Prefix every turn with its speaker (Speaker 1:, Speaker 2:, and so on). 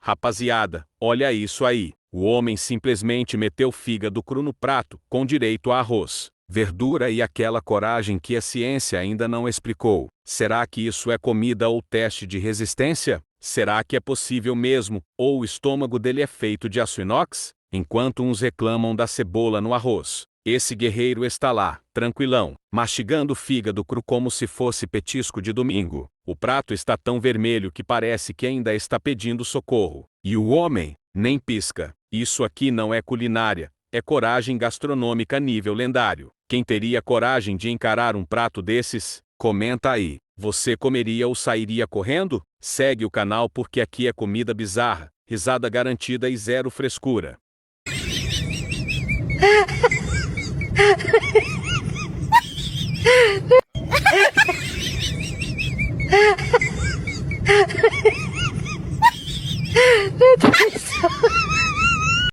Speaker 1: Rapaziada, olha isso aí. O homem simplesmente meteu fígado cru no prato, com direito a arroz, verdura e aquela coragem que a ciência ainda não explicou. Será que isso é comida ou teste de resistência? Será que é possível mesmo, ou o estômago dele é feito de aço inox? Enquanto uns reclamam da cebola no arroz, esse guerreiro está lá, tranquilão, mastigando fígado cru como se fosse petisco de domingo. O prato está tão vermelho que parece que ainda está pedindo socorro. E o homem nem pisca. Isso aqui não é culinária, é coragem gastronômica nível lendário. Quem teria coragem de encarar um prato desses? Comenta aí. Você comeria ou sairia correndo? Segue o canal porque aqui é comida bizarra, risada garantida e zero frescura.
Speaker 2: Meu Deus do céu.